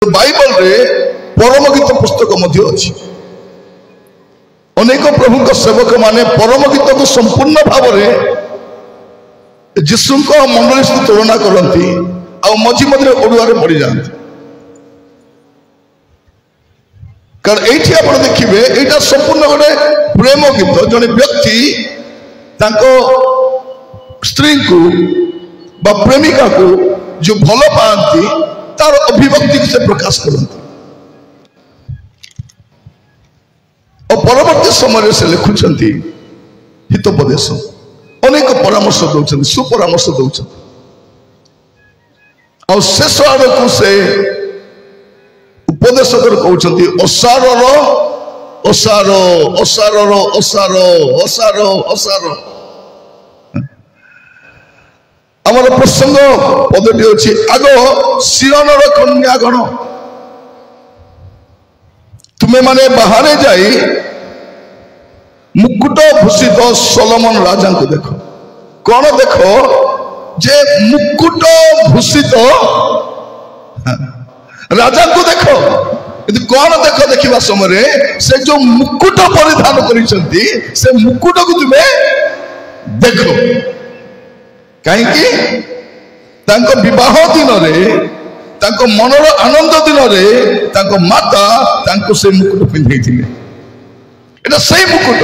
किंतु बाइबल रे परम गीत पुस्तक मध्य अछि अनेक प्रभु को सेवक माने परम गीत को संपूर्ण भाव रे यीशु को मंडली सहित तुलना करती आ मझी मझे ओडुआरे मरी जाती कारण एठी आप देखिए यहाँ संपूर्ण गोटे प्रेम गीत जड़े व्यक्ति स्त्री को बा प्रेमिका को जो भल पाती तार अभिव्यक्ति से प्रकाश करती और परवर्ती समय से लिखुंट हितोपदेश अनेक परामर्श दौरान सुपरामर्श दौरान और शेष आड़ को से उपदेशक कहते असार असार असार असार असार असार आमर प्रसंग पदटी अच्छी आग सियन कन्यागण तुम्हें माने बाहर जाई मुकुट भूषित सोलोमन राजा को देख कौन देख जे मुकुट भूषित राजा को देख कौन देख देखा समय से जो मुकुट परिधान कर मुकुट को तुम्हें देख कहीं विवाह दिन में मनर आनंद दिन में माता से मुकुट पिंधे एटा से मुकुट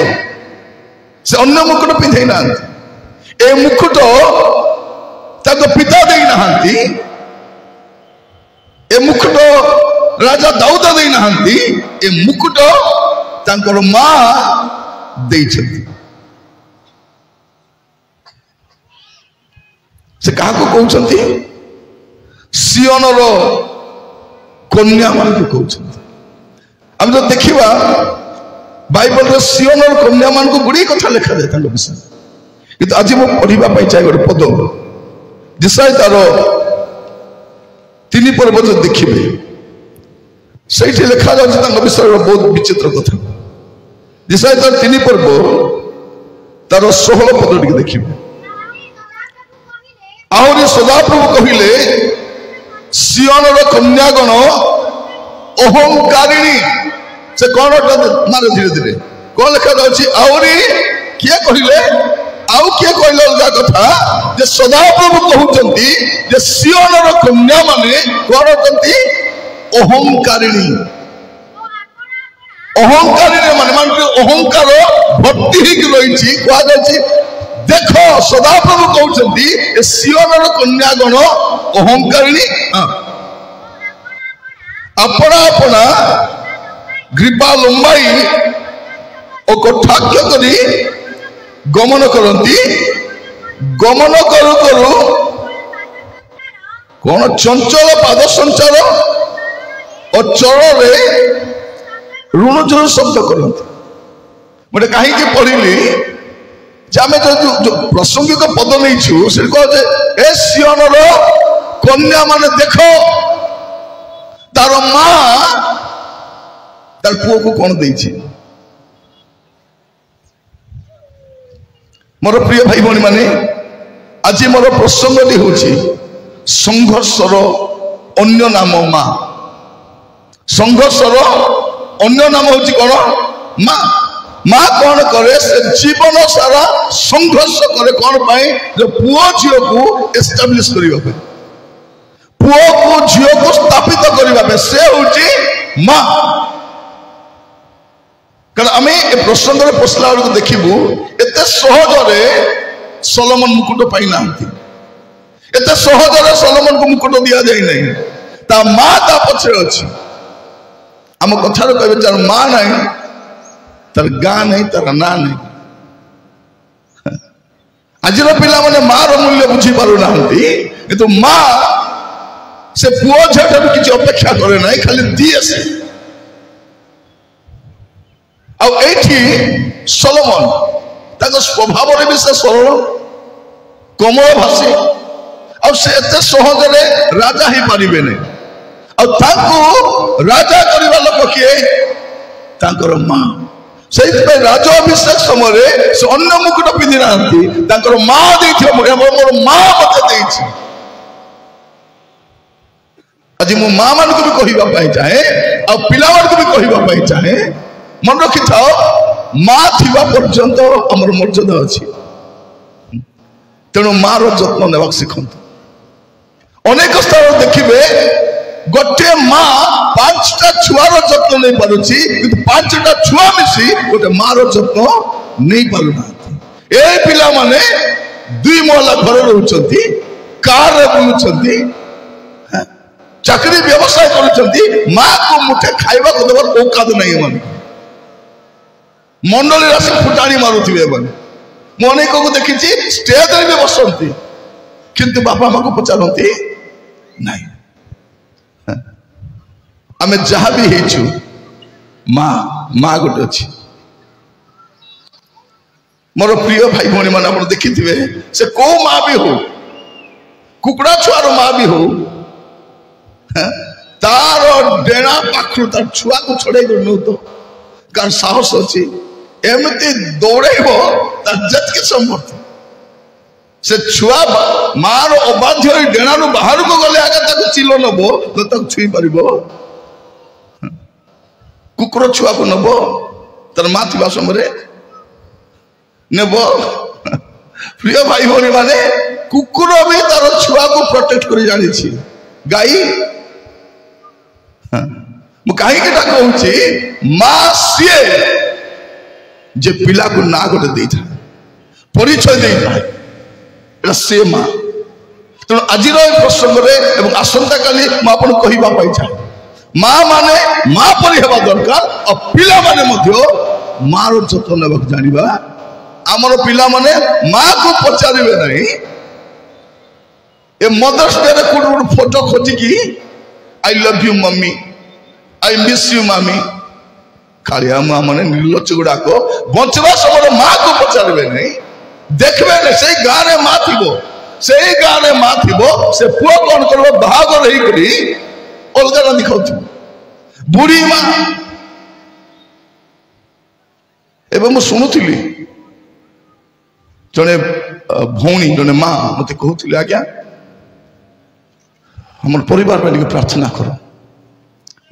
से अन्य मुकुट पिंधे ना ए मुकुट पिता दे ना ए मुकुट राजा दाऊद दे ना ए मुकुट तांकर मां दे से क्या कहते सियन कन्या मान को कहते आम जो देखा बाइबल रे सियन कन्या मान को गुड़ी कथा लिखा जाए विषय कि आज मुझे पढ़ाई चाहे गोटे पद जिसाई तार 3 पर्व जो देखिए से लिखा जाए विषय बहुत विचित्र कथा जिसाई तार 3 पर्व तार 16 पद टी देखिए आहरी सदाप्रभु कहले सियन कन्यागण अहंकारिणी से कौन मारे धीरे धीरे कौन लिखा जाए आहरी किए कहले आउ किए कहले अलग कथा जे सदाप्रभु कहते जे सियन कन्या माने कौन कहते अहंकारिणी अहंकारिणी माने अहंकार भक्ति रही कह देख सदाप्रभु कहते सियन कन्यागण अहंकारिणी अपना अपना ग्रीपा लंबाई और कटाक्ष करी गमन करती गमन करू करू कौन चंचल पाद संचार और चर ऋणझुर शब्द करती मैं कहीं पढ़ी आम जो प्रासंगिक पद नहीं से कहे ए सियन कन्या माने देख तार मां तार पुओ को कौन देछि मोर प्रिय भाई भौणी माने आज मोर प्रसंगटी होछि संघर्षर अन्य नाम मां संघर्षर अन्य नाम होछि कौन मां माँ कौन करे से जीवन सारा संघर्ष करे कौन पाए जो पुओ झील को एस्टाब्लिश करने पुओ को झील को स्थापित करने से हूँ माँ कारण आम ए प्रसंग में पशला बेलू देखू एत सहजरे सोलोमन मुकुट पाई ना एत सहजरे सोलोमन को मुकुट दि जाए नहीं ता माँ ता पछे अच्छी आम कथार कहे तार माँ ना तार गाँ नहीं तार ना नहीं आज पिला माने मार मूल्य बुझी पारु ना किंतु माँ से पुओ झील ठार किसी अपेक्षा करे ना खाली दिए से आठी सोलोमन ताको स्वभाव भी से सरल कोमल भाषी आते सहजरे राजा ही पारे नहीं राजा करने लोक किए माँ से राजाभिषेक समय से अन्य मुकुट पिंधि ना माँ मोर माँ मत आज मो माँ मान को भी कहवाई चाहे आ पिला को भी कहवाई चाहे मन रखि था माँ थिबा पर्यंत आमर मर्यादा अच्छी तेणु माँ रत्न नेबा शिखत अनेक स्थान देखिए गोटे माँ 5टा छुआर जत्न नहीं पारुची किंतु 5टा छुआ मिसी गोटे माँ रत्न नहीं पारुना ए पिला माने 2 महला घर रोचंती कार बुलुचंती चाकरी व्यवसाय करुचंती माँ को मुठे खाइबा को देवर औकात नहीं मन मंडली राशि फुटाणी मारुथिबे मन मु अनेक को देखी स्टेज रे भी बसंती किंतु बापा माँ को पचारती नहीं आमे जहाँ भी हेचु माँ माँ गोटे अच्छी मोर प्रिय भाई भौणी मान आप देखी से को माँ भी हो कुकड़ा छुआर माँ भी हो तार डेणा पाखु तार छुआ को छड़े नौ तो कार साहस अच्छी एमती दौड़ेब तार जतके समर्थ से छुआ मार अबाध्य डेणा बाहर को गले आगे चिल नब तो छुई पार कुकुर छुआ को नब तार माँ थी समय नेब प्रिय भाई भौणी माने कुकुर भी तार छुआ को प्रोटेक्ट कर जानी गाई कहीं कहूँ माँ सी जे पिला को ना गोटे दे था परिचय दे था से माँ तेणु आज प्रसंग में आसंता काली मुझे कहवाई चाहे माँ माने माँ परी हेबा दरकार और पिला माने माँ जत्न नेबा जानिबा आमर पिला माने माँ को पचारे नहीं ए मदर्स डे रे कोड फोटो खोजिकी I love you mummy I miss you मामी कालिया माँ माने निर्लज गुड़ाक बचवा समय माँ को पचारे नहीं देखबे नहीं से गाँव में माँ थी से गाँव में माँ थी से पुआ कौन कर बाहागर अलग रांधि खाऊ बुढ़ी माँ एवं शुणुली जड़े भौणी जड़े माँ मत कहते आज्ञा हमर परिवार पे प्रार्थना कर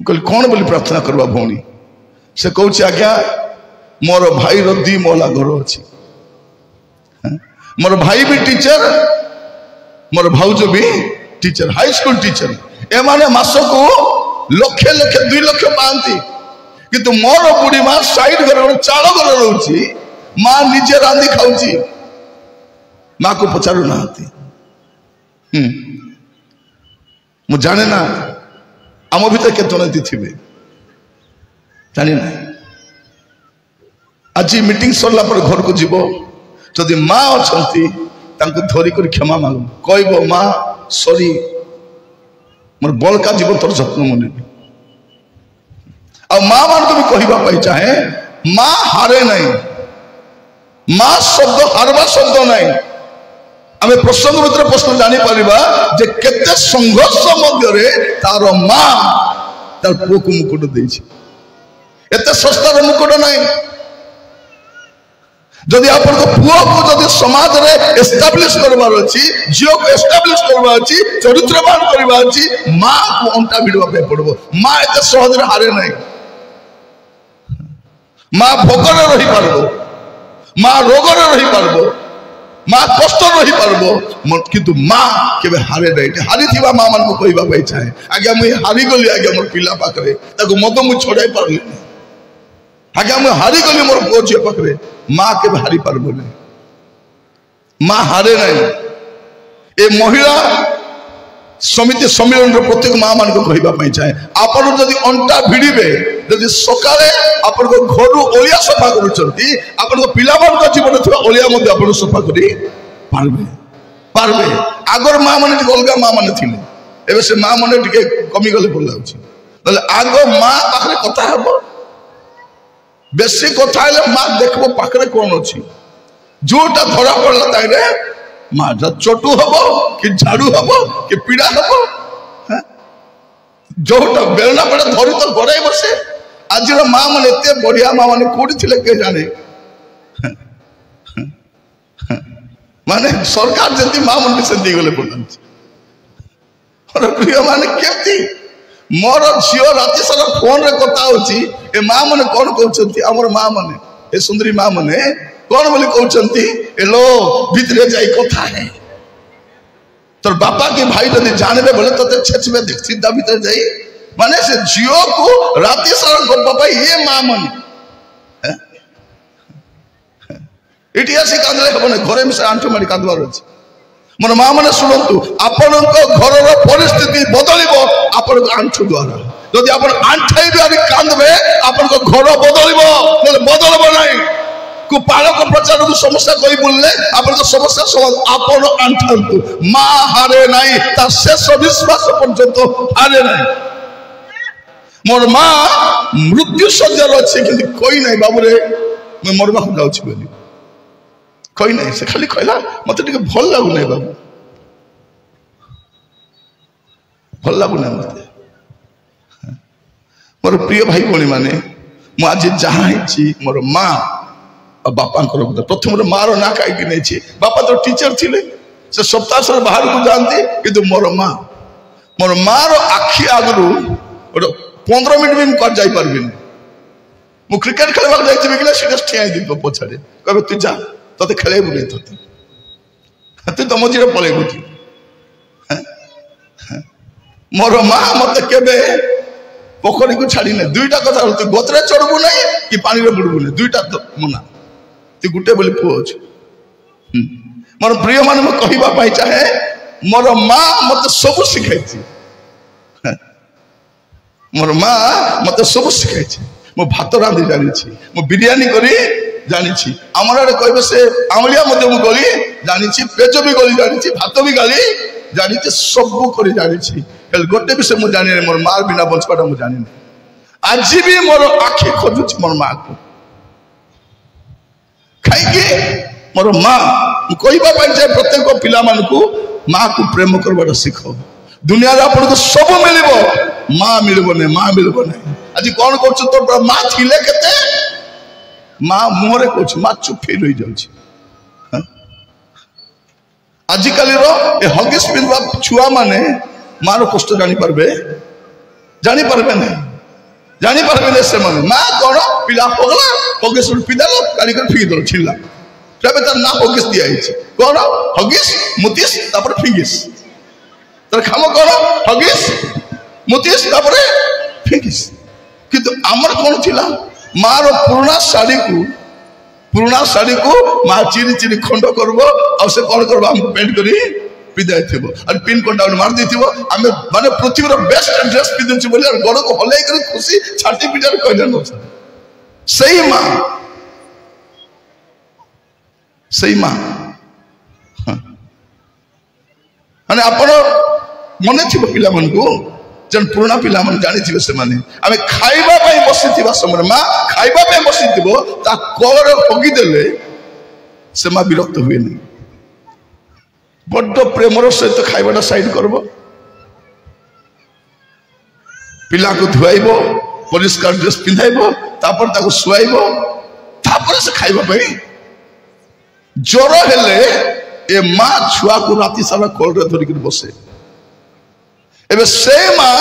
कहली कौन बोली प्रार्थना करवा भौणी से कहूँ आज्ञा मोर भाई 2 महला घर अच्छी मोर भाई भी टीचर मोर भाउज भी टीचर हाई स्कूल टीचर एमाने मास को लक्षे लक्षे 2 लाख पाती किंतु मोर बुढ़ी माँ साइड घर चाल घर रोची माँ निजे रांधि खाऊची माँ को पचारू ना मु जाने ना आम भीतर केतन थे जानी ना आज मीटिंग सरला पर घर को जीव जदि माँ अच्छा धरिक क्षमा मांग कह माँ सॉरी मोर बड़का जीवन तोर जत्न मुने आ माँ मान को भी कहवाई चाहे माँ हारे नहीं माँ शब्द हारवा शब्द नहीं आम प्रसंग भर प्रश्न जापर जे केते संघर्ष मध्य तार माँ तार पुओ को मुकुट एत सस्तार मुकुट नहीं जदि आप पुओ को जदि समाज में एस्टाब्लिश करवार अच्छी झील को एस्टाब्लिश करवार अच्छी चरित्रवान करवार अच्छी माँ को अंटा भिड़वा पड़ो माँ एत सहज हारे नहीं माँ भोगर रही पार माँ रोगर रही पार माँ कष्ट रही पार किंतु माँ के हारे नहीं हारी थी माँ मान को कहवाई चाहे आज्ञा मुझे हारी गली आज्ञा मोर पिला पाखे मद मुझे छड़ाई पारे आज्ञा मुझे हारी गली मोर पुओ झील पाखे माँ के हारी पार नहीं माँ हारे नहीं ए महिला समिति सम्मेलन प्रत्येक माँ मान को कहवाई चाहे आप जदि अंटा भिड़े जदि सकाले आप घर ओलिया सफा कर पिला जीवन थी ओलिया सफा पारे आगर माँ मैंने अलग माँ मैंने थे से माँ मैंने कमिगले भल लगे आग माँ पाखे कथा हम बेसी कथा माँ देख पाखे कौन अच्छी जोटा धरा पड़ा ताइले माँ चटू हम कि झाड़ू हम कि पीड़ा हम जोटा बेलना पड़े धरी तो गड़ाई बसे आज माँ मैंने एत बढ़िया माँ मैंने कौटी थे किए जाने माने सरकार जमी माँ मन से गले प्रिय माने केमती मोर झील राति सारा फोन रे कथा होची ए माँ मैंने कौन कहते आमर माँ मैंने ए सुंदरी माँ मैंने कौन बोली कहते ए लो भितरे जाई कथा है तोर बापा के भाई जब जानबे बोले तो छेचबे देख सीधा भीतर जाई माने से झील को राति सारा बापा ये माँ मैंने एटी आसी कांदले हबने घरे मिसे आंठु मारी कांदवार अछि मोर माँ मैंने शुणु आपण घर परिस्थिति बदलिबो आपण आंठु द्वारा जदि आपण आंठाइबे कांदबे आपण घर बदलिबो नले बदलबो नाही को पालक प्रचार को समस्या कहि बोलले आपण समस्या समाधान आपण आंठांतु माँ हारे नाही ता शेष विश्वास पर्यंत हारे नाही मोर माँ मृत्यु सज्जार अछि कि कोई नाही बाबू रे मैं मरबा को जाउछि बोली कोई नहीं से खाली कहला मत भल लगुना बाबू भल लगुना मत मोर प्रिय भाई भौणी माने मु आज जहाँ मोर माँ और बापा प्रथम मार ना कहीं नहीं बापा तो टीचर थिले से सप्ताह बाहर को जाती कि मोर मार आखि आगु 15 मिनट भी कर जाई पारबी मु क्रिकेट खेलवा जाइए कि सीधा ठिया दी पछाड़े कहे तू जा ते खेलेबू नहीं तू तो मझे पलैबू मोर माँ मत के पोखरी को छाड़ी ना दुईटा कथा तू गतरे चढ़बू ना कि पानी में बुड़बू ना दुईटा तो मना तू गुटे बोली पुओ अच्छे मोर प्रिय मान कहवाई चाहे मोर माँ मत सब शिखाई मोर माँ मत सब शिखाई मो भात रांधि जानी मो बिरियानी करी जानी आमर आड़े कहे से आमलिया गली जानी पेज भी गली जानी भात भी गाली जानी सब कर जानी गोटे विषय मुझे जानी मोर माँ बिना बचवाटा मुझे जानी आज भी मोर आखि खोजुची मोर माँ को कहीं मोर माँ कहवाई चाहे प्रत्येक पिला माँ को प्रेम करवाटा शिख दुनिया आपको सब मिल माँ मिलना माँ मिलना आज कौन कर तो माँ थिले केते माँ मुहरे कह माँ चुपी रही जाऊँ आजिकल हगिस पिंधा छुआ मैंने मार कष्ट जानीपारे नहीं जानीपारे से माँ कौन पिला पगला हगिस पिदेल गाड़ी कर फिंगी दल छिला तब तार ना हगिस दिखाई कौन हगिस मुतीस फिंगिस तार खाम कौन हगिस मुतीस फिंगिस किंतु आमर कौन थिला मार पुराना शाढ़ी को माँ चिरी चिरी खंड करब से कौन कर पेंट कर पिदाई थी और पिन कंडा मार दी आम माने पृथ्वी बेस्ट ड्रेस पिंधु बोली गोड़ को हल्ई कर खुशी छाटी पिटार कहले न सही माँ माने आप मन थी पिला जन पुराना पिला मन जानी से माने आम खाइबा बसी समय माँ खाइबा बसी कलर हगिदेले से माँ विरक्त हुए नहीं बड़ प्रेमर सहित खाइबाटा साइड करब पिला को धुआब परिष्कार ड्रेस पिंधाइब शुआब से खाइबा ज्वर हेले ए माँ छुआ को राति सारा कल धरिक बसे एबे से माँ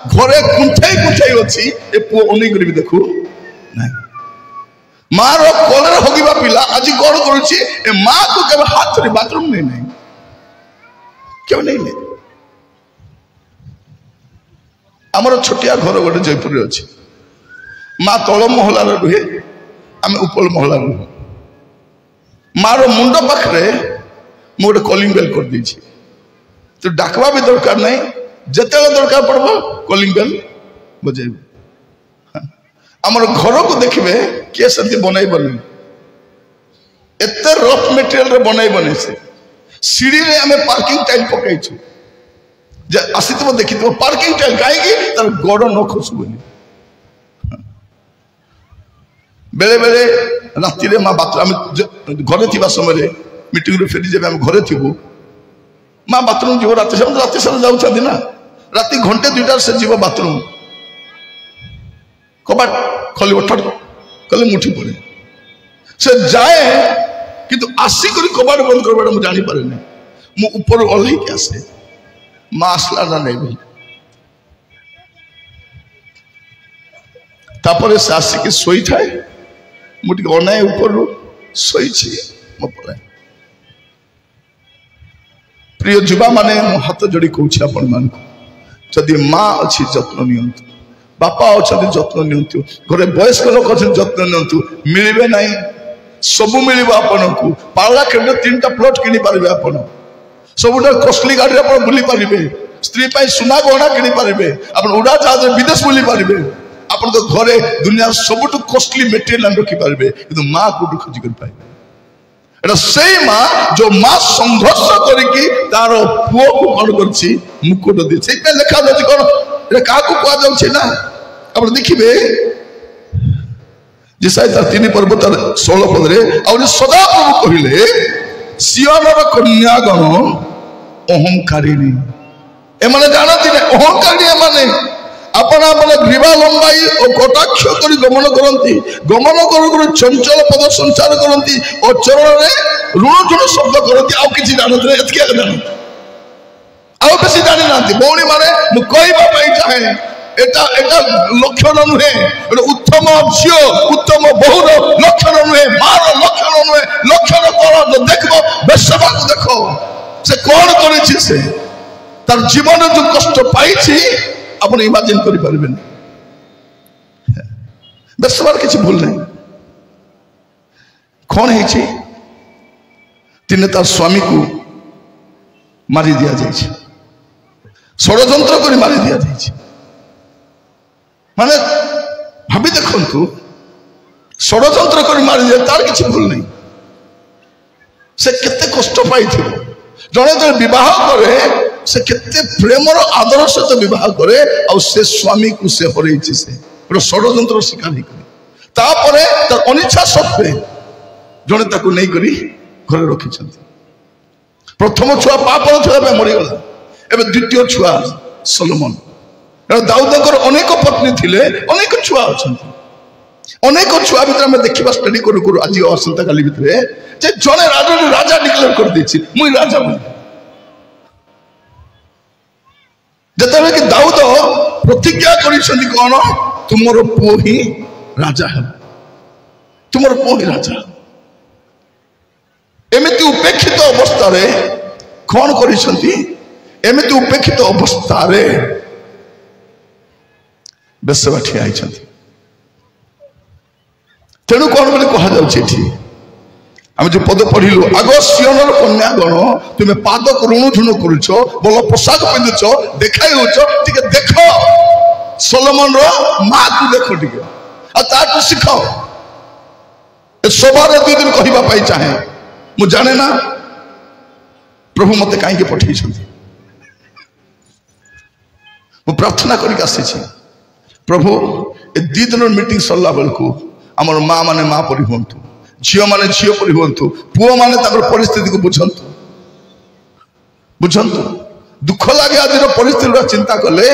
घरे कुंठाई कुंठाई अच्छी ए पुओ अनेक भी देखू ना मार कलर हगिबा पिला आज कौन करुच्ची ए माँ को केवल हाथ धरी बाथरूम नहीं क्यों नहीं आमर छोटिया घर गोटे जयपुर अच्छे माँ तल महलार रुहे आम उपल महलार रुह मार मुंड पाखे मुझे कलिंग बेल कर दी तो डाकवा भी दरकार नहीं जिते दरकार पड़ब कलिंग बेल बजेब आमर घर को देखिए किए से बनईबन एत रफ मेटेरियल बनईबन से सीढ़ी रे आम पार्किंग टाइल पकईचु आसी देखी पार्किंग टाइल कहीं तार गोड़ न खसु बोली बेले बेले राति माँ बाथरूम घरे थी समय मीटिंग फेरी जब आम घरे थी माँ बाथरूम जीव राति सारा जाऊँ ना राति घंटे 2टार से जीव बाथरूम कबाट खोल ठट कले मुठी पड़े से जाए किंतु आसिक कबाट बंद करवाटा मुझे जानीपारे मु ऊपर ओह्ल के आसे माँ आसला ना नहीं बोली तापर से आसिक शोई थाए मुझे अनाए ऊपर शोई मो पलाए प्रिय जुवा माने मो हाथ जोड़ी कहूँ आपण मान जदि माँ अच्छी जत्न नियंतु बापा अच्छा जत्न नियंतु घरे वयस्क लोक अच्छे जत्न नियंतु मिलबे नहीं सबू मिल आपण को पाला केन्द्र 3टा प्लॉट किनी पारे आपण सबुटा कॉस्टली गाड़ी आप बुली पारे स्त्री सुना गहना किनी पारे आप उड़ाजाहाज विदेश बुली पारे आप घरे दुनिया सबुठ कॉस्टली मेटेरियल रखिपारे कि माँ कौटू खोजिक पाए से माँ जो माँ संघर्ष करके तार पुओ को कौन कर मुकुट दिए से लिखा जाए कौन क्या कहुचे ना आप देखिए जिसाई तार 3 पर्व तार 16 पदरे आ सदा प्रभु कहले सियोनर कन्यागण अहंकारिणी एमाने जानती ना अहंकारिणी एमाने अपना अपना ग्रीवा लंबाई और कटाक्ष कर गमन करती गमन कर चंचल पद संचार करती और चरण में ऋण झुण शब्द करती आउ किसी जानते एतकी जानते आउ किसी जानी ना भौणी माने मु कहबा पई चाहे एटा एटा लक्षण नुहे उत्तम झियो उत्तम बहुर लक्षण नुहे मार लक्षण नुहे लक्षण कौन देखो बेसवा को देखो से कौन करेछि से तार जीवन जो कष्ट पाई अपन इमेजिन करि पारबे बेसवार किछि भूल नहीं कौन है तिने तार स्वामी को मारी दिया जाए षड्यंत्र कर मारी दिया जाए माने भाभी देखु षड्यंत्र कर मारी दिया तार किछि भूल नहीं से केते कष्ट पाई जड़े जड़े विवाह करे से केते प्रेमर आदर सहित विवाह करे और से स्वामी को से हरई से षड्यंत्र शिकार ही करे तापरे तार अनिच्छा सत्वे जड़े ताको नहीं करी घरे रखी प्रथम छुआ पापन छुआ मरीगला एवं द्वितीय छुआ सलोमन दाऊदर अनेक पत्नी थिले अनेक छुआ अच्छा अनेक छुआ भीतर आम देखा स्टडी करू करू आज आसंता काली भीतर जड़े राजा डिक्लेयर कर देछि मुई राजा बन जिते कि दाऊद प्रतिज्ञा करिसेंती कौन तुमर पुओ ही राजा है तुमर पुओ ही राजा एमिति उपेक्षित अवस्था रे कौन करिसेंती एमिति उपेक्षित अवस्था रे बेसवा ठिया आइछंती तेणु कौन बोले कहा जाउछि आम जो पद पढ़िलु आग सियोनर कन्यागण तुम्हें पाद ऋण झुण करुच भल पोशाक पिंधुच देखाई होचे देख सोलोमन माँ को देख टे शिख सभार 2 दिन कहवाई चाहे मु जाने ना प्रभु मत कहीं पठे मु प्रार्थना करसी प्रभु ए 2 दिन मीटिंग सरला बेलू आमर माँ माने माँ परी हूँ झील माने झील परी हूँ पुओ माने परिस्थिति को बुझंतु बुझंतु दुख लगे आज परिस्थिति चिंता कले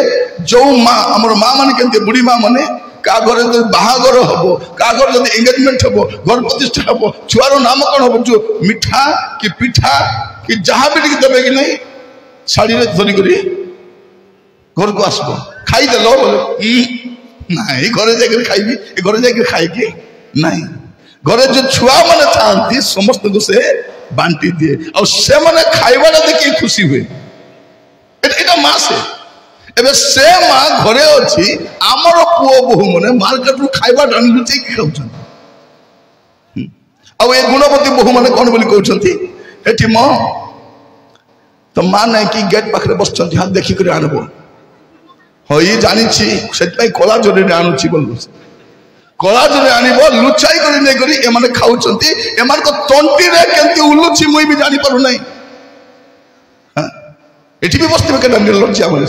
जो माँ आमर माँ माने केमती बुढ़ी माँ माने क्या घर बाहागर हम क्या घर जब एंगेजमेंट हम घर प्रतिष्ठा हम छुआर नामकरण हम जो मिठा कि पिठा कि जहाँ भी देवे कि नहीं शाड़ी धरिक घर को आसब खाईदेल नहीं घरे जाकर खाइबी घरे जाकर खाइकी नहीं घरे जो छुआ मैंने था समस्त को से बांटी दिए और से मैंने खाइबा देखिए खुशी हुए एटा माँ से एबे से माँ घरे अच्छी आमर पुओ बहु मैंने मार्केट रू खाइबा लुचे खाऊँ आ गुणवती बहु मैंने कौन बोली कहते माँ तो माँ नहीं कि गेट पाखे बस हाँ देखिक आनब हाँ ये जानी से कला जोरे आणुची बोल कला जोरे आनब लुचाई कर नहीं करी एमाने खाऊंट एम तंटी केमती उलुची मुई भी जानी पारु नहीं ये भी बसते के निर्लज्जा बोले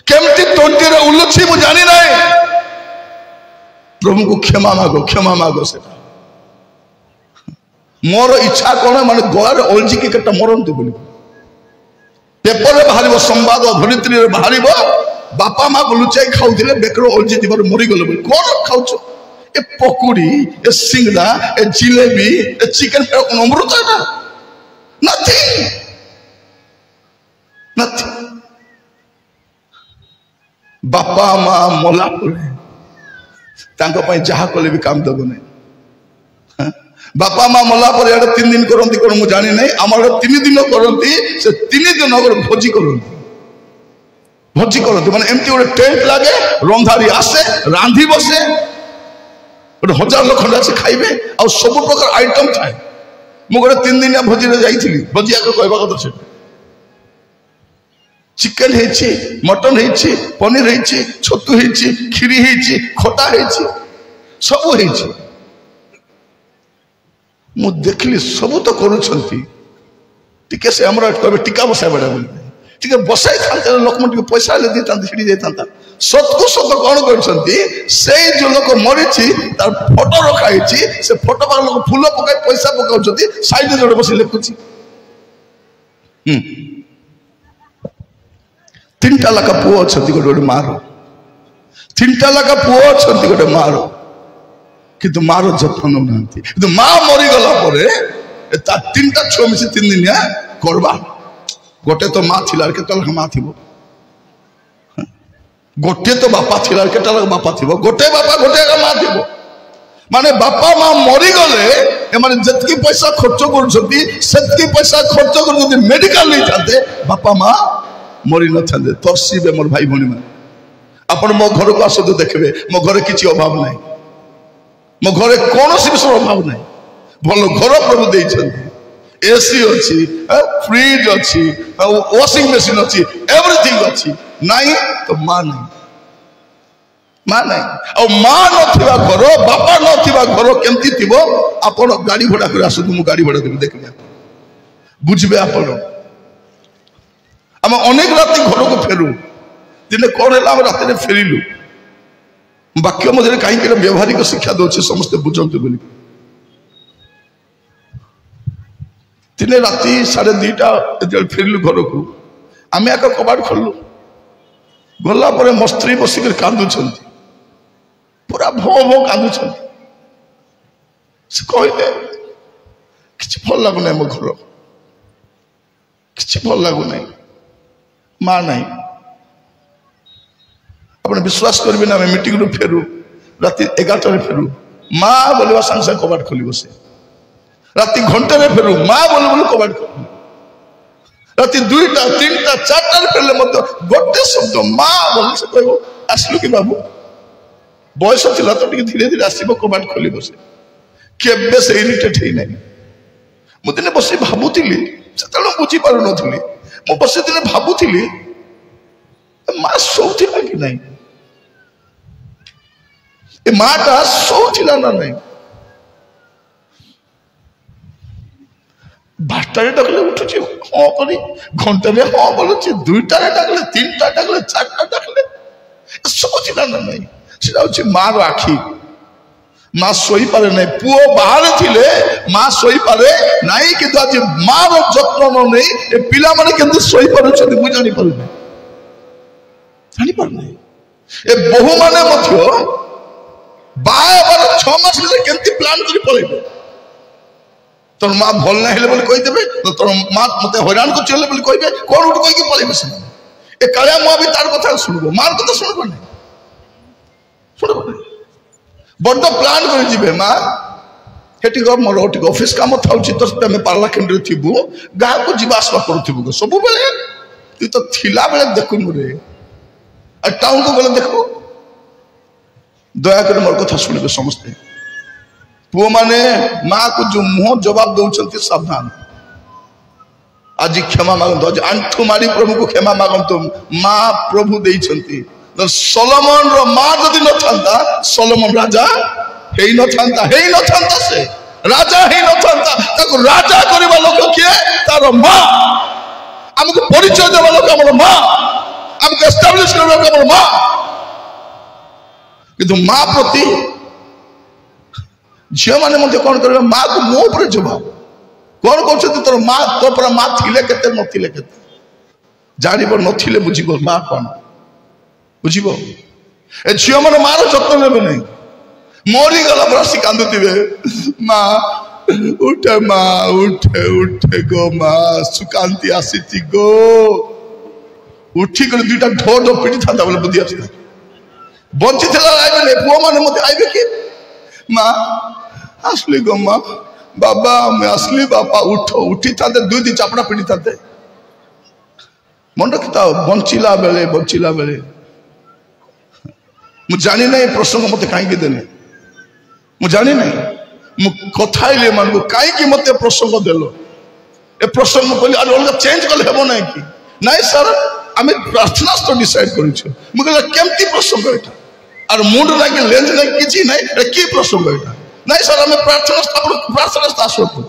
केमती तंटी उलुची मु जानी ना प्रभु को क्षमा मागो से मोर इच्छा कौन माने गलार अलझिकी केटा मरंतु बोली पेपर बाहर संवाद धरित्री बाहर बापा माँ को लुचाई खाऊे बेकर अलझी जीवन मरीगल कौन खाऊ ए पकुड़ी ए सिंगड़ा ए जिलेबी ए चिकेन अमृत नथिंग नथिंग बापा माँ मला पड़े जहा कले भी काम देव नहीं। बापा माँ मला पर 3 दिन करती कौन मुझे जानी नहीं आम 3 दिन करती से 3 दिन भोजी करती माने एमती गोटे टेंट लगे रंधारी आसे रांधि बसे गोटे 1000 लोक खंडे आसे खाइबे आ सब प्रकार आइटम थाए। मुझे 3 दिन भोजी जाइली भोजी आगे कहवा कथा से चिकेन है मटन है पनीर है छतु है खीरी है खटा है सब है मु देखली सब तो करुँचे से आम कहे टीका बसाई बेड़ा बोली बसाई था लोक मैं पैसा दे सीढ़ी जाता सत को सत कौन कर जो लोक मरी तार फोटो रखाई से फोटो पाख लोग फूल पकाई पैसा पकाउं साइड जोड़े बस लिखुची 3टा लाखा पुओ अच्छा गोटे मार 3टा लाखा पुओ अच्छा गोटे मार किंतु मार जत्न नौना कि माँ मरीगला 3टा छुआ मिसी 3 दिनिया करवा गोटे तो माँ थी केत माँ थी गोटे तो बापा थी केत बापा थी गोटे बापा गोटे माँ थी माने बापा माँ मरीगले एमाने जतकी पैसा खर्च कर पैसा खर्च कर मेडिकल नहीं था बापा माँ मरी न था तरसीबे मोर भाई भौणी मैंने आपण मो घर को आसतु देखबे मो घरे किछि अभाव नहीं मो घरे कौन विषय अभाव नहीं भल घर प्रभु देइछन्ति एसी अच्छी फ्रिज अच्छी वॉशिंग मशीन अच्छी एवरीथिंग अच्छी नहीं तो माँ नहीं और माँ नथिबा घर बापा नथिबा घर केमती थिबो आपण गाड़ी घोड़ा कर आसतु मु गाड़ी घोड़ा देबे देखबे बुझबे आपण आम अनेक रात घर को फेरू दिने कौन है रात फेरिलु वाक्य मध्य कहीं व्यवहारिक शिक्षा दौर समस्ते बुझंतु बोली दिने राति 2:30 फेरिलु घर को आम एक कबाड़ खोलु गला मो स्त्री बसिक कांदुंट पूरा भो भो कांदुंट से कहले कि भल लगुना मो घर कि भल लगुना माँ नहीं अपने विश्वास करेंगे ना मीटिंग रू फेरू राति 11 फेरू माँ बोलवा सांगे सांगे कबाट खोल बसे राति घंटे फेरू माँ बोल बोल कबाट खोल राति 2टा 3टा 4टा फेरले गोटे शब्द माँ बोल से कह आसलु कि बाबू बयस था तो धीरे धीरे आसब कबाट खोल बसे केबे से इरिटेट ही नहीं मुझे बस भावुली से बुझी पार नी मु बस दिन भावुली माँ शोला कि नहीं ए माटा शोला ना नहीं 12टारे डाकले उठुची हाँ करी घंटे हाँ बोलुची 2टारे डाकले 3टा डाकले 4टा डाकले शोला ना नहीं से मार आखि माँ शोई पारे नहीं पुओ बाहर थिले माँ शोई पारे नहीं किंतु आज माँ जत्न न नहीं ए पिला माने केंदे शोई पारुछथि मु जानि पारुनी ए बहु माने मध्य बार 6 मास में केंती प्लान करी पळेबे तोर माँ भल ना हेले बोली कहि देबे तोर माँ मते हैरान को चले बोली कहिबे कोन उठ कहि के पळेबे से ए काया माँ भी तार कथा सुनबो मार कथा सुनबो नहीं बड़ प्लान कर माँ हेटी मोर ऑफिस काम था तो पार्ला केन्द्र थी गाँव को जीवा आसवा करूँ सब बेले तु तो थिला बेले देखुन रे टाउन को गले देखो दयाकर मोर कथा शुणे समस्ते पुओ माने माँ को जो मुह जवाब दौरान सावधान आज क्षमा मागत आज आंठू मारी प्रभु को क्षमा मागत माँ प्रभु देइछंती सोलोमन रो माँ जदि न था सोलोमन राजा हे न था से राजा हे न था ताको राजा करबा लोक किए तार माँ हमको परिचय देबा लोक हमर माँ हमको एस्टैब्लिश करबा लोक हमर माँ किंतु माँ प्रति झियो माने मते कोन करबा माँ को मुंह पर जवाब कोन कहछ तोर माँ तो पर माँ थिले केते नथिले केते जानिबो नथिले बुझिबो माँ कोन बुझिब ए झील मैंने मार जत्न ने नहीं मरी गला पर आसी कांदुवे माँ उठे माँ उठे उठे गो माँ सुकांति आसी गो उठी कर 2टा ढो ढो पिटी था बोले बुद्धि आसता बंची आइबे पुओ मैंने मत आइबे कि माँ आसली गो माँ बाबा मैं आसली बापा उठ उठी था 2 दिन चापड़ा पिटी था मन रखी था बंचिला बेले मु जानी नहीं प्रसंग मत कहीं देने मु जानी नहीं मु कथाइले मान कहीं मत प्रसंग देल ए प्रसंग कहली अरे अलग चेंज कले हेबो नहीं कि नहीं सर आम प्रार्थना तो डिसाइड करूँ मुझे केमती प्रसंग यहाँ और मुंड ना कि लेंज ना कि नहीं कि प्रसंग यहाँ नहीं सर आम प्रार्थना आसतु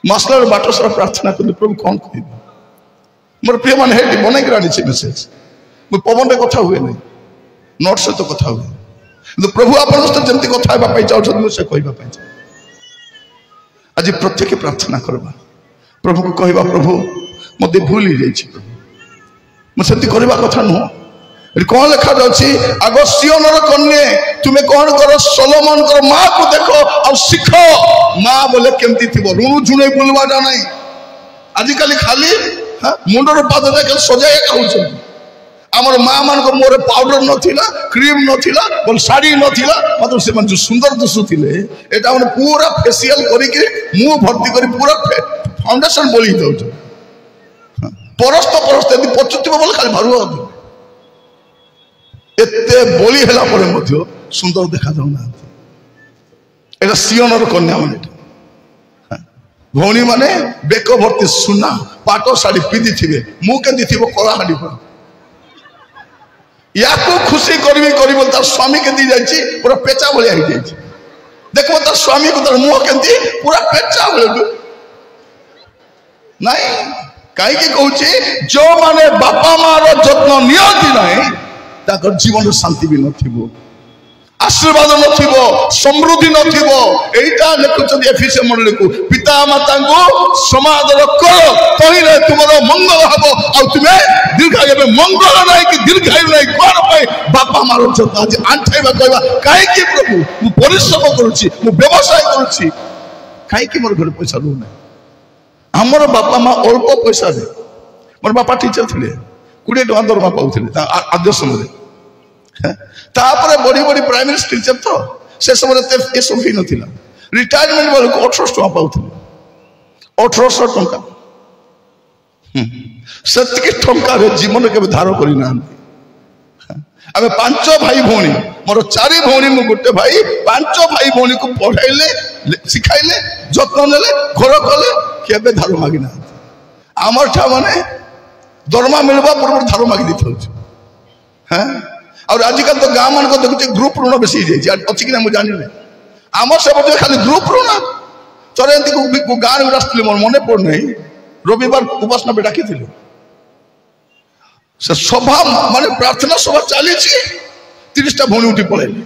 मसलार बाट सारा प्रार्थना कली प्रभु कौन कह मोर प्रिय मान है बनई आनी मेसेज मुझे पवन कथा हुए नहीं नोट सहित कथा हुए प्रभु आप जमी कथा चाहते से कहवाई आज प्रत्येक प्रार्थना करवा प्रभु को कहवा प्रभु मत भूल ही जाइए प्रभु मुझे करवा कथा नुह कौन लिखा जाए आग सियोनर कन्या तुम्हें कौन कर सोलोमन कर माँ को देखो और शिख माँ बोले केमती थी ऋणु झुणे बुलवाटा नहीं आजिकल खाली मुंडर पाद देख सजाई खाऊ आमर माँ मान मोर पाउडर नथिला क्रीम नथिला बोल साड़ी नथिला मात्र से जो सुंदर दिशुले एटा माने पूरा फेशियल करिके मुंह भर्ती करी पूरा फाउंडेशन बोली दउ परस्त यदि पचुथिबो बोले खाली भरुआ एते बोली हेला परे मध्य सुंदर देखा जाऊ ना एटा सियोनर कन्या माने भौणी माने बेक भर्ती सुना पाटो साड़ी पिंधि थिबे मुंह केंदी थिबो कला हाडी पर या खुशी करी तार स्वामी के दी जाइए पूरा पेचा भाया हो जाए देखो तार स्वामी को तार मुह के पूरा पेचा भाई नहीं कहीं कहूँ जो माने बापा मार जत्न नियंती ना जीवन शांति भी नथिबो आशीर्वाद नथिबो समृद्धि नथिबो एटा लिखुछन एफिसियन मंडली को पिता माता को समादर करो तहिने तुमरो मंगल हबो आ तुमे दीर्घायु में मंगल नहीं कि दीर्घायु नहीं कोन पाए बापा मारो जत्न आज आंठाइबा कहबा काहे कि प्रभु मु परिश्रम करूची मु व्यवसाय करूची काहे कि मोर घर पैसा रो नहीं हमर बापा मां अल्प पैसा दे मोर बापा टीचर थिले 20 टका दरमा पाउथिले आद्य समय तापर बड़ी बड़ी प्राइमरी टीचर तो से समय ये सब ही नथिला रिटायरमेंट वाले 1800 टका पाउथिले 1800 टका सत्य टका रे जीवन के धार करि ना आम 5 भाई भौणी मोर 4 भौणी मु गोटे भाई 5 भाई भौणी को पढ़ाइले सिखाइले जत्न नेले घर कले केबे धार मागी ना आमर ठा माने दरमा मिलबा पूर्व धार मागी दिथौ हैं और आजिकल तो गाँव मान को देखुचे ग्रुप ऋण बेसी अच्छी कि मुझे जानी आम सब खाली ग्रुप ऋण थोड़े एमती गाँव में आसती मोर मन पड़ नहीं रविवार उपासना पे डाकी से सभा मान प्रार्थना सभा चली 30टा भौणी उठी पलैली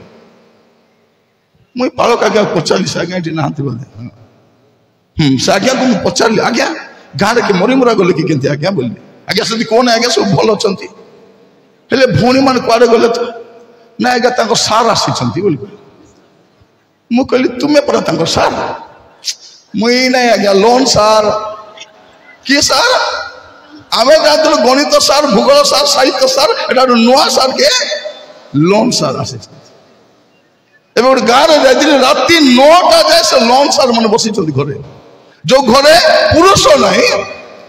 मुई पालक आज्ञा पचारि से आज्ञा ये नहांती बोले से आज्ञा को पचारि आज्ञा गाँव के मरी मुरा गले कि केमती आज्ञा बोली आज्ञा से कौन आज्ञा सब भल अच्छा हेले भौणी मान कुआडे गले तो ना आज्ञा सार आसी मु कहली तुम्हें परा सार मुई ना आज्ञा लोन सार कि सार आम जानते गणित सार भूगोल सार साहित्य सार एटा नुआ सार के लोन सार आसी गोटे गाँव में जाइए राति 9टा जाए से लोन सार मैंने बसी घरे जो घरे पुरुष नहीं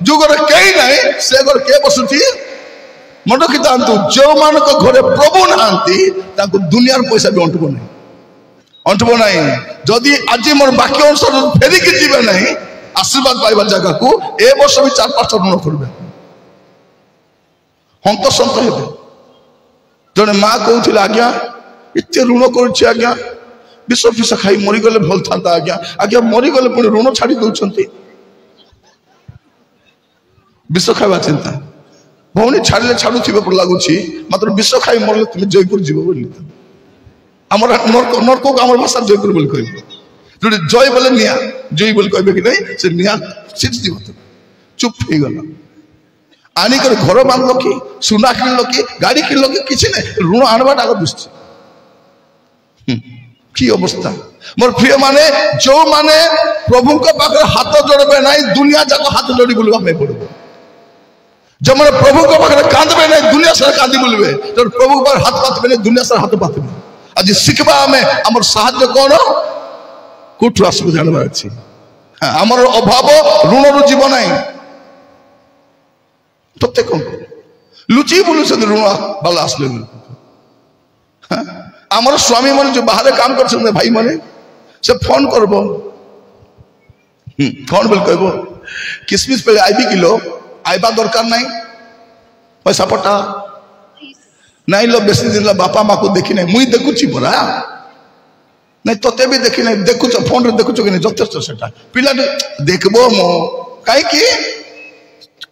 जो घरे कई नहीं से घर के बसुची मन रखी था जो मान घरे प्रभु नहांती दुनिया पैसा भी अंटब नहीं जदि आज मोर बाकी अनुसार फेरिकी जीवे नहीं आशीर्वाद पाइबा जगह को ए वर्ष भी 4-5टा ऋण करेंगे हंतसंत हे जड़े माँ कहते आज्ञा एत ऋण कर आज्ञा विष फिष खाई मरीगले भल था आज्ञा आज्ञा मरीगले पुणी ऋण छाड़ी दौरान विष खावा चिंता भौणी छाड़े छाड़ू लगुच मात्र विष खाई मरले तुम जयपुर जीव बोली आम नर्क को आम भाषा जयपुर बोली कह जो जय बोले निया जय बोली कहे कि नहीं से निया सीजीव चुप हो गला आनिक घर बांधल कि सुना किणल कि गाड़ी किणल कि किसी नहीं ऋण आनवाटा आगे दुश्ची कि अवस्था मोर प्रिय माने जो माने प्रभु पाखे हाथ जोड़े ना दुनिया जाक हाथ जोड़ी बुलवा पड़ो जब प्रभु को पाखे कांदे नहीं दुनिया सारा कांदी बुलबे तो प्रभु पर हाथ पातबे नहीं दुनिया सारा हाथ पातबे आज शिखबा आम आम साहाଯ୍य कौन कोठू आसबू जानवर अच्छी आमर अभाव ऋण रु जीव ना प्रत्येक लुचि बुलू ऋण बाला आसले आमर स्वामी मन जो बाहर काम कर भाई माने से फोन करब कौन बोल कह किसमिस पे आईबी किलो आईबा दरकार नहीं पैसा पटा नहीं लो बेसी दिन बापा माँ को देखी नहीं मुई देखुची परा नहीं तोते भी देखी नहीं देखुच फोन रे देखुच कि नहीं जथेष्ट सेटा पिला देखबो मो काई की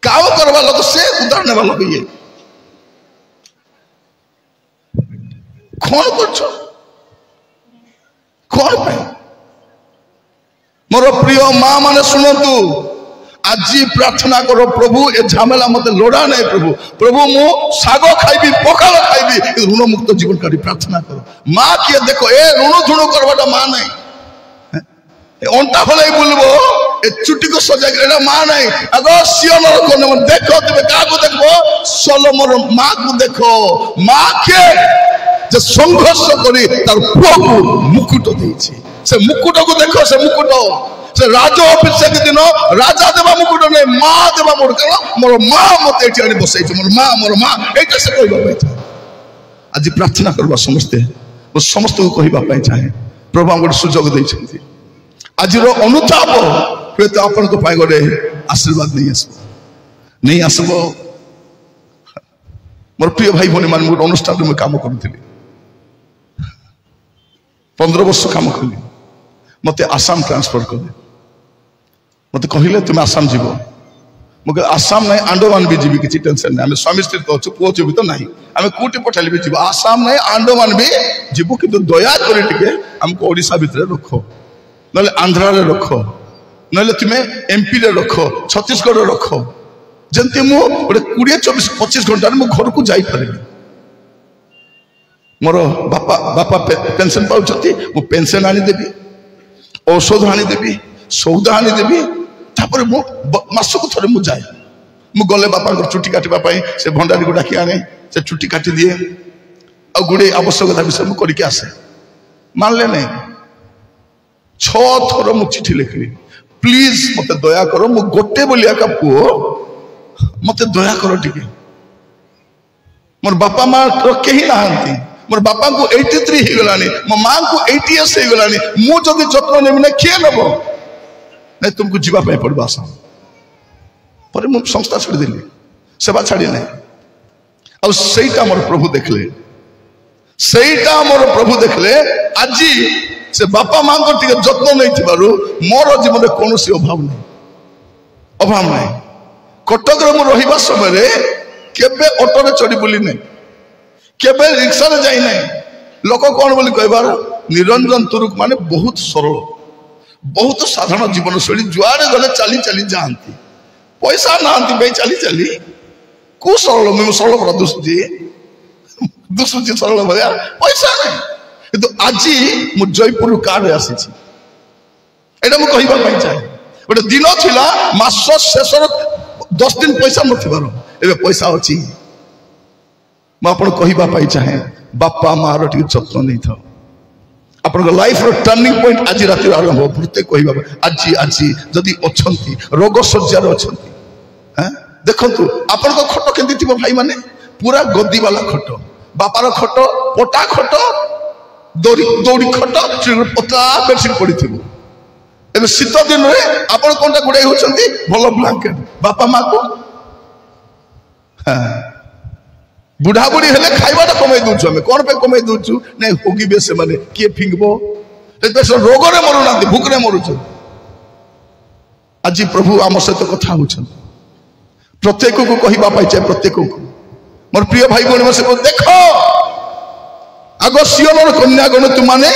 काव करवा लोग से उदाहरण वाला ये कौन करछो कौन पे मोर प्रिय माँ माने सुनतु आज प्रार्थना करो प्रभु ए झमेला मत लोड़ा नहीं प्रभु प्रभु मु साग खाइबी पखाल खाइबी ऋण मुक्त जीवन करी प्रार्थना करो माँ किए देखो ए ऋण झुण करवाटा माँ नहीं अंटा फल बुलबो ए चुटी को सजा एटा माँ नहीं अगो सियोनर कोने देखो तुम क्या को देखो सलोमन माँ को देखो माँ के जे संघर्ष करी तार पुओ को मुकुट देछि से मुकुट को देखो से मुकुट से राजा अभिषेक दिन राजा देवा मुकुट नहीं माँ देवा मुकुट कारण मोर माँ मत ये बसई मोर माँ ये से कहवाई आज प्रार्थना करवा समस्ते समस्त को कहवाई चाहे प्रभु गोटे सुजोग देते आज अनुताप हुए तो आपण गोटे आशीर्वाद नहीं आसब मोर प्रिय भाई भौणी मान गोटे अनुष्ठान में काम करूँ 15 वर्ष काम कली मत आसाम ट्रांसफर कले मत कहले तुम आसाम जीव मुझे आसाम नहीं अंडमान भी जीवी किसी टेंशन नहीं स्वामी स्त्री तो अच्छे पुओ जीवित तो नहीं आम कौटी पठाइले भी जीव आसाम नहीं अंडमान भी जीव कि दया कर आमको ओडिशा भितर रख ना आंध्रा रख ना तुम्हें एमपी रे रख छत्तीसगढ़ रख जमती मुझे 20-24-25 घंटा मुझे घर को जापर मोर बापा बापा पेंशन पाँच मु पेंशन आनीदेवी औषध आनीदेवी सौदा आनीदेवी तापर मसक थे मुझे जाए मु गले बापा चुटी काटापी से भंडारी को डाकी आने से चुटी काटी दिए आ गुड़े आवश्यकता विषय मुझे करके आसे मानले नहीं 6 थर मु चिठी लिखली प्लीज मत दया कर मु गोटे बोलिया का पुओ मत दया कर टिके मोर बापा माँ कहीं नहांती मोर बापा को 83 हो गलानी मो माँ को 80 years हो गलानी मु जदि जत्न नेमि ना किए नब नहीं तुमको जीवा पे पड़बा आसाम पर मु संस्था छोड़ देली सेवा छाड़ी नहीं और सेटा मोर प्रभु देखले सेटा मोर प्रभु देखले आज से बापा माँ को टिके जत्न नहीं थिबारु मोर जीवन में कोनोसी अभाव नहीं कटक रे मु रहिबा समय रे केबे ऑटो रे चढ़ी बुली नहीं केबे रिक्शा रे जाई नहीं लोक कौन बोली कहबार निरंजन तुरुक माने बहुत सरल बहुत साधारण जीवन शैली जुआड़े गले चली चली जाती पैसा ना भाई चली चली को सरल मैं सरल बड़ा दुसुची सरल भाया पैसा नहीं किंतु आज मु जयपुर कार आसी मुझे कहवाई चाहे गोटे दिन थिला मास शेष 10 दिन पैसा नथिबार पैसा अच्छी मुझे कहवाई चाहे बापा माँ टे जत्न नहीं था आपण लाइफ टर्निंग पॉइंट आज रात आरंभ प्रत्येक कहवा आज आज जदि अच्छा रोग शज्जार अच्छा देखु आपण खट केमती थी भाई माने पूरा गद्दी वाला खट बापार खट पटा खट दौड़ी खट पतला बेडसीट पड़ी थी शीत दिन में आप कौन गुड़ाई होती भल ब्लांकेट बापा माँ को बुढ़ा बुढ़ी हेले खाइबाटा कमे दउछु हमें कोन पे कमे दउछु नै होगिबे से माने के फिंगबो रोग रे मरु ना भूख रे मरुछु आज प्रभु आम सहित कथा होछन प्रत्येक को कहबा पाइ चाहे प्रत्येक को मोर प्रिय भाई बहन से देखो आगो सियोनर कन्यागण तुमाने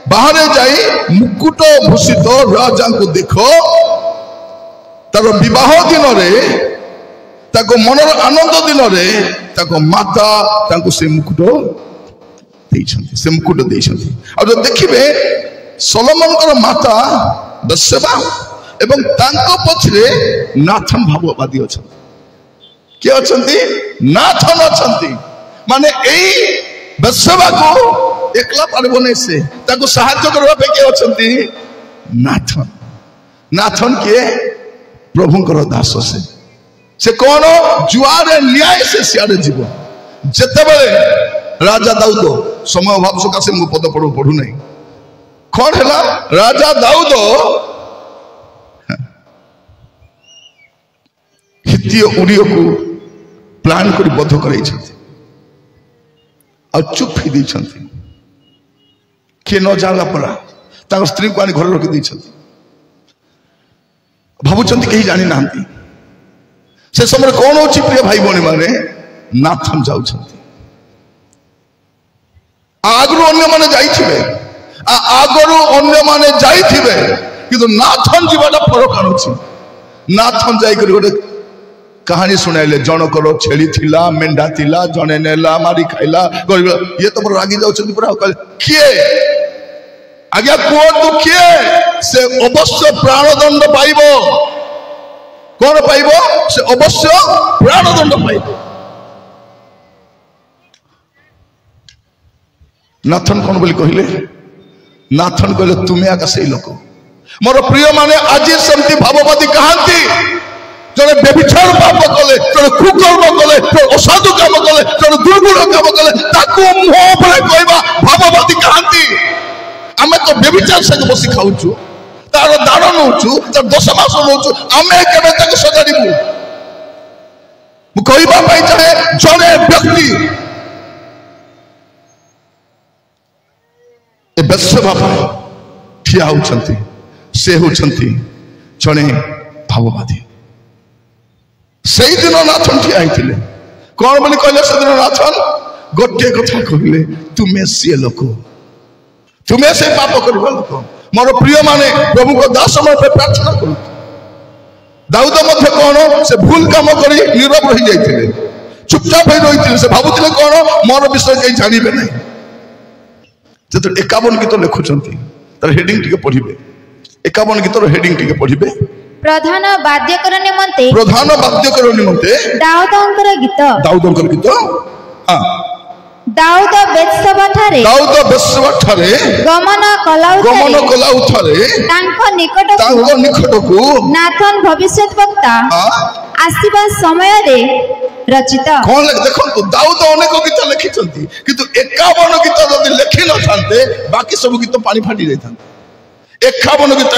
बाहर जाई मुकुट भूषित राजा को देखो तार विवाह दिन रे ताको मनर आनंद दिन रे ताको माता ताको से मुकुट देइछन्ती से मुकुट देइछन्ती और देखिबे सोलोमन कर माता बत्सेबा एवं तांको पछरे नाथन भाववादी अछन किए अछंती नाथन अछंती माने एई बेसवा को एकला पारबो नै से ताको सहायता करबा पे के अछंती नाथन नाथन के प्रभुंकर दास से कौन जुआरे न्याय से सियाड़े जीव जेते बेले राजा दाऊद समय अभाव सकाशे मु पद पढ़ू नहीं कौन है राजा दाऊद हित्तीय उड़ियो को प्लान कर बध कर चुप ही किए न जानला पड़ा स्त्री को आनी घर रखी भावुंट कहीं जानी ना से समय कौन हो प्रिय भाई भौणी माने नाथन जाऊँ आगु अन्य माने जाइथिबे आगु अन्य माने जाइथिबे किंतु नाथन जीवाटा फरक आनुछि नाथन जाई कर गोटे कहानी सुनाइले जनकर छेली थिला मेंढा थिला जने नेला मारी खाइला ये तो रागी जाउछन्ती पूरा किए आज्ञा कुहतु किए से अवश्य प्राणदंड पाइबो कौन पाइबो से अवश्य प्राणदंड पाइबो नाथन कौन बोली कहले नाथन कहले तुम्हें आका से लोक मोर प्रिय माने आज सेमती भाववादी कहांती जड़े व्यभिचार पाप कले जड़े कुकर्म कले जड़े असाधु काम कले जड़े दुर्गुण काम कले ताकू मुह पर कहबा भाववादी कहांती आमे तो व्यभिचार से बसी खाउछु तार दान नउछु तार 10 मास नउछु आमे केबे तक सजाडिबु मु कहबा पई चाहे जड़े व्यक्ति ए बेसवा ठिया होउछंती से होउछंती जड़े भाववादी सही दिन नाथन ठिया होइतिले कौन बोली कहले से दिन नाथन गोटे कथा कहले तुमे से लोक तुम्हें से पाप करबा लोक मोर प्रिय माने प्रभु को दास समय पे प्रार्थना करू दाऊद मध्य कौन से भूल काम करी नीरव रही जाइतिले चुपचाप रही रही से भावुतिले कौन मोर विषय कहीं जानिबे नहीं जत 51 गीत लिखुचंती तर हेडिंग टिके पढिबे 51 गीतर हेडिंग टिके पढिबे प्रधान वाद्यकर निमंते दाऊदंकर गीत हां दाऊद बेत्सबा ठारे गमन कलाउथारे तांको निकटकू नाथन भविष्यत वक्ता आसीबा समय रे रचित कौन देखो दाऊद अनेक गीत लिखिछंती किंतु 51 गीत जदि लिखि न थांते बाकी सब गीत पानी फाटी जाइथांते 51 गीत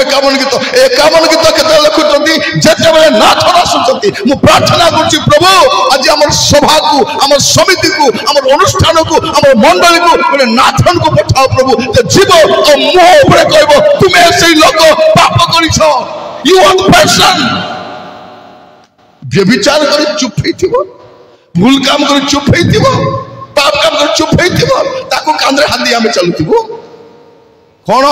केते लिखुछंती जेते बेले नाथन आसुछंती मु प्रार्थना करछि प्रभु आज हमर सभा को हमर समिति को हमर अनुष्ठान को हमर मंडली को माने नाथन को पठाओ प्रभु जे जीव और मुह ऊपर कहबो तुमे सेई लोक पाप करिछो यू आर द पर्सन व्यभिचार करी चुप हेतिबो भूल काम करी चुप हेतिबो पाप काम करी चुप हेतिबो ताको कांदरे हाथ दिया में चलुतिबो कोन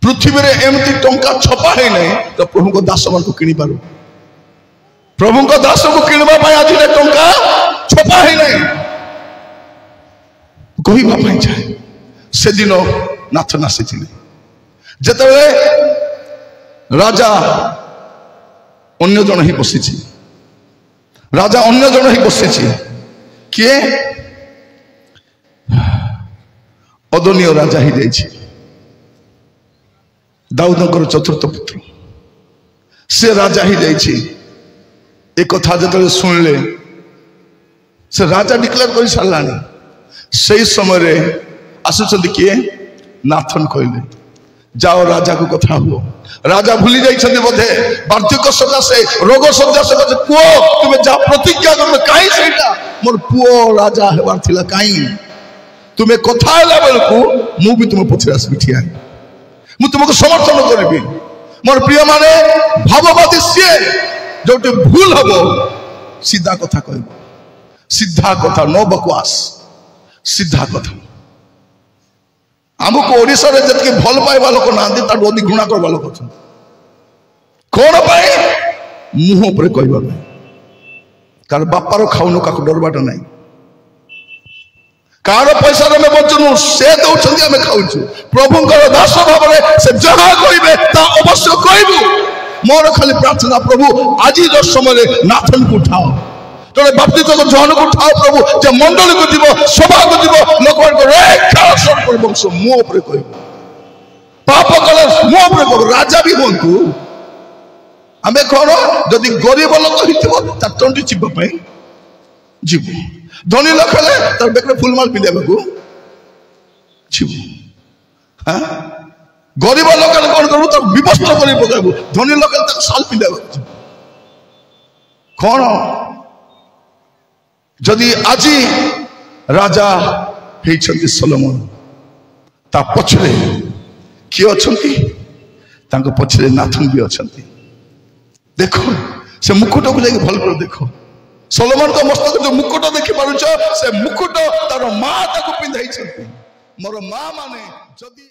पृथ्वी रे एमती टंका छपा है नहीं तो प्रभु को दास मन को किनी पारो प्रभु को दास को किनबा पाए आज रे टंका छपा है नहीं कोई बापाई चाहे से दिन नाथन आसीथिले जते राजा अन्य जन ही बसी राजा अन्य जन ही बसी किए अदनीय राजा ही जाइए दाऊदंकर चतुर्थ पुत्र से राजा ही जाइए एक कथा जो शुणिले से राजा डिक्लेयर कर सारानी से समय आसुंच किए नाथन कहले जाओ राजा को कथा हुआ राजा भूली जाइए बोधे वार्धक्य सकाशे रोग सज्जा सकाशे पुओ तुम्हें जा प्रतिज्ञा कर कहीं सेटा मोर पुओ राजा हेबार थिला कहीं तुम्हें कथा है बेलू मु भी तुम्हें पछे आसबि ठिया मु तुमको समर्थन करी मोर प्रिय माने भाववादी सी जो भूल हम सीधा कथा कह सीधा कथा नो बकवास सीधा कथा आमको ओडिशा रे जतके भल पाइबा लोक नांदी ताडो अधिक घृणा करबा लोक छ कोन पाए मुंह ऊपर कहबा नै कार बापार खाउनो काको डरबाटा नै कार पैसा रे बचनु से दउछंती हमें खाउछु प्रभुंकर दास भाव रे से जहा कहबे ता अवश्य कहबु मोर खाली प्रार्थना प्रभु आज समय नाथन को उठाओ जड़े बाप्तिस्म जहन को उठाओ प्रभु जे मंडली को जीव सभा को जीव लोक वंश मो उपरे कह पाप कले मो उपरे कह राजा भी हूँ आम कौन जदि गरीब लोक तंडी चिपा जीव धनी लोक हेले तार बेकरे फुलमाल पिंधा जीव हाँ गरीब लोक कौन करू तक विवस्त्र कर पकाबू धनी लोक साल पिंधा कौन जदि आज राजा होती सोलोमन ता पछरे किए अच्छा पछरे नाथन भी अच्छा देखो से मुकुट को लेकिन भल कर देखो सोलोमन का मस्तक जो मुकुट देखी पार से मुकुट तार माँ ताको पिंधाई मोर माँ माने जदि